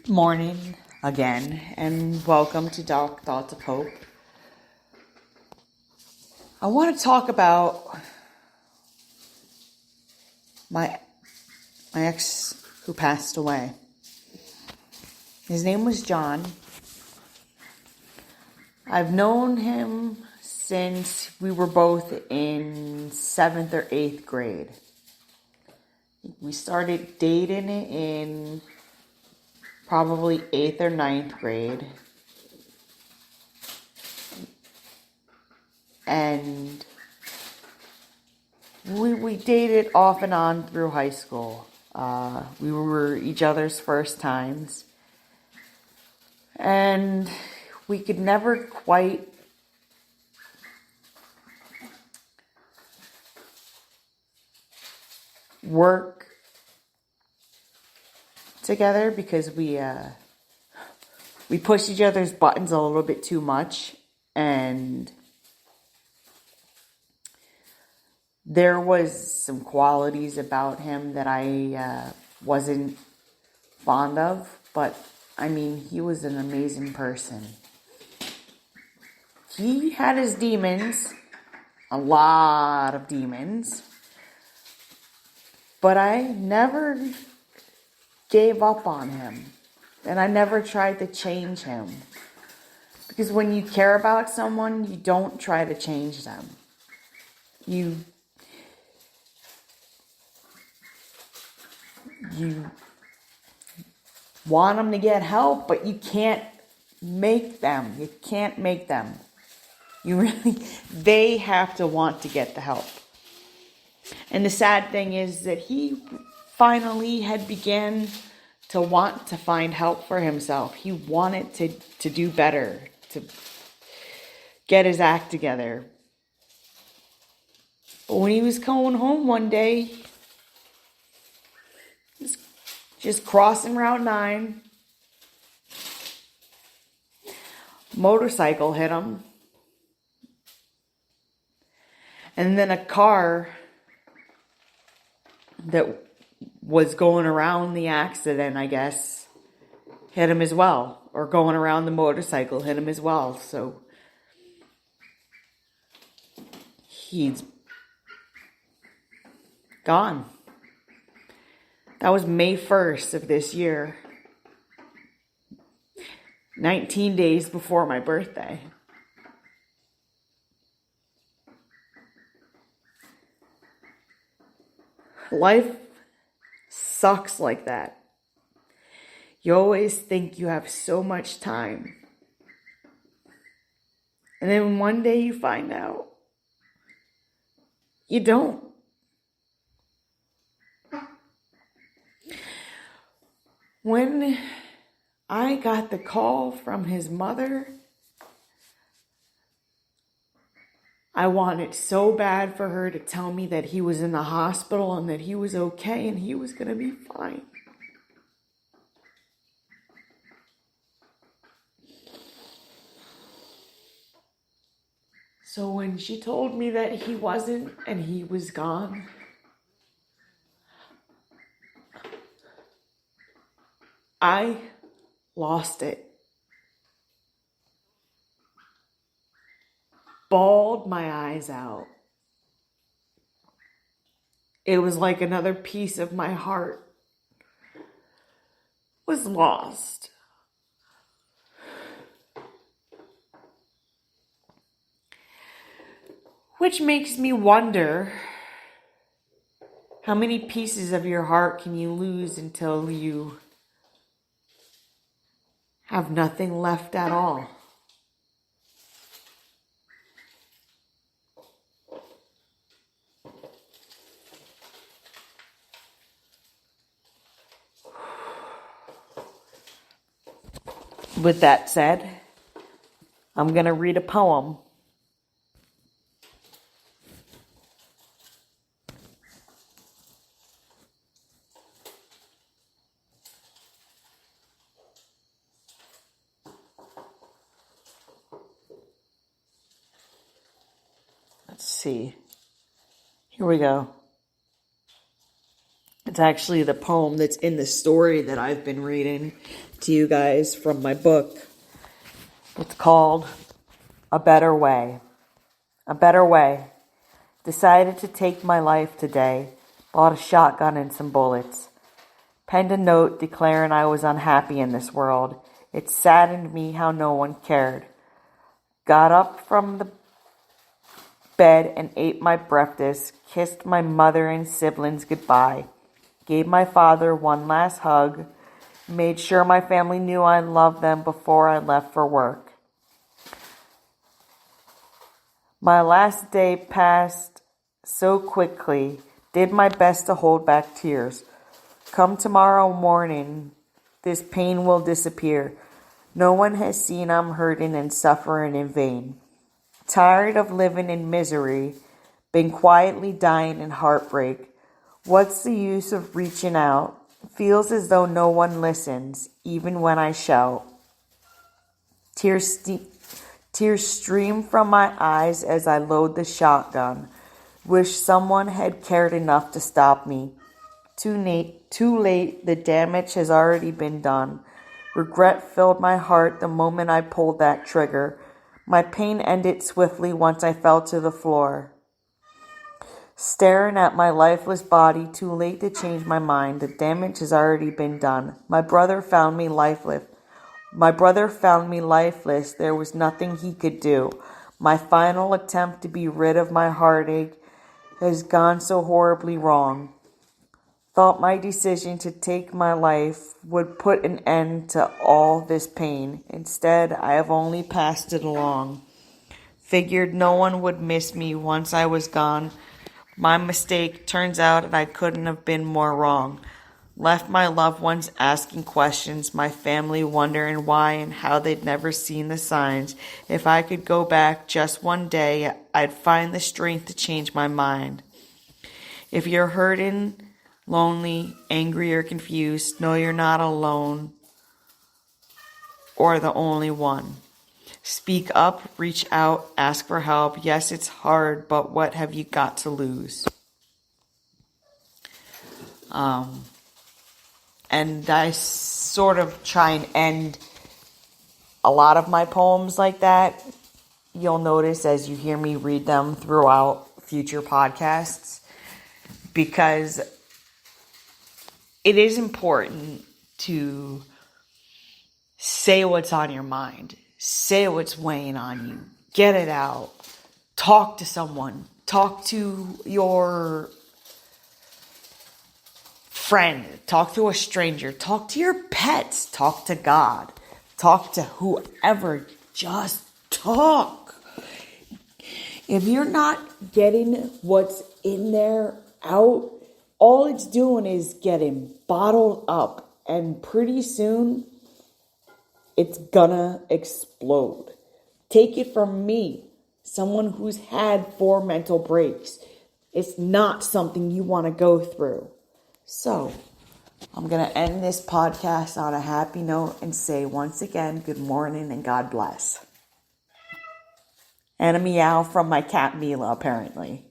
Morning again, and welcome to Dark Thoughts of Hope. I want to talk about my ex who passed away. His name was John. I've known him since we were both in 7th or 8th grade. We started dating in probably 8th or 9th grade. And we dated off and on through high school. We were each other's first times. And we could never quite work together because we pushed each other's buttons a little bit too much, and there was some qualities about him that I wasn't fond of, but I mean, he was an amazing person. He had his demons, a lot of demons, but I never gave up on him, and I never tried to change him. Because when you care about someone, you don't try to change them. You want them to get help, but you can't make them. You can't make them. They have to want to get the help. And the sad thing is that he finally had began to want to find help for himself. He wanted to do better, to get his act together. But when he was going home one day, just crossing Route 9, motorcycle hit him. And then a car that was going around the accident, I guess, hit him as well. Or going around the motorcycle hit him as well. So he's gone. That was May 1st of this year. 19 days before my birthday. Life sucks like that. You always think you have so much time. And then one day you find out you don't. When I got the call from his mother, I wanted so bad for her to tell me that he was in the hospital and that he was okay and he was going to be fine. So when she told me that he wasn't and he was gone, I lost it. Bawled my eyes out. It was like another piece of my heart was lost. Which makes me wonder, how many pieces of your heart can you lose until you have nothing left at all? With that said, I'm going to read a poem. Let's see. Here we go. It's actually the poem that's in the story that I've been reading to you guys from my book. It's called A Better Way. A better way. Decided to take my life today. Bought a shotgun and some bullets. Penned a note declaring I was unhappy in this world. It saddened me how no one cared. Got up from the bed and ate my breakfast. Kissed my mother and siblings goodbye. Gave my father one last hug. Made sure my family knew I loved them before I left for work. My last day passed so quickly. Did my best to hold back tears. Come tomorrow morning, this pain will disappear. No one has seen I'm hurting and suffering in vain. Tired of living in misery, been quietly dying in heartbreak. What's the use of reaching out? Feels as though no one listens, even when I shout. Tears stream from my eyes as I load the shotgun. Wish someone had cared enough to stop me. Too late, the damage has already been done. Regret filled my heart the moment I pulled that trigger. My pain ended swiftly once I fell to the floor. Staring at my lifeless body, too late to change my mind. The damage has already been done. My brother found me lifeless. There was nothing he could do. My final attempt to be rid of my heartache has gone so horribly wrong. Thought my decision to take my life would put an end to all this pain. Instead, I have only passed it along. Figured no one would miss me once I was gone. My mistake, turns out I couldn't have been more wrong. Left my loved ones asking questions, my family wondering why and how they'd never seen the signs. If I could go back just one day, I'd find the strength to change my mind. If you're hurting, lonely, angry, or confused, know you're not alone or the only one. Speak up, reach out, ask for help. Yes, it's hard, but what have you got to lose? And I sort of try and end a lot of my poems like that. You'll notice as you hear me read them throughout future podcasts, because it is important to say what's on your mind. Say what's weighing on you. Get it out. Talk to someone. Talk to your friend. Talk to a stranger. Talk to your pets. Talk to God. Talk to whoever. Just talk. If you're not getting what's in there out, all it's doing is getting bottled up. And pretty soon, it's gonna explode. Take it from me, someone who's had 4 mental breaks. It's not something you want to go through. So, I'm going to end this podcast on a happy note and say once again, good morning and God bless. And a meow from my cat Mila, apparently.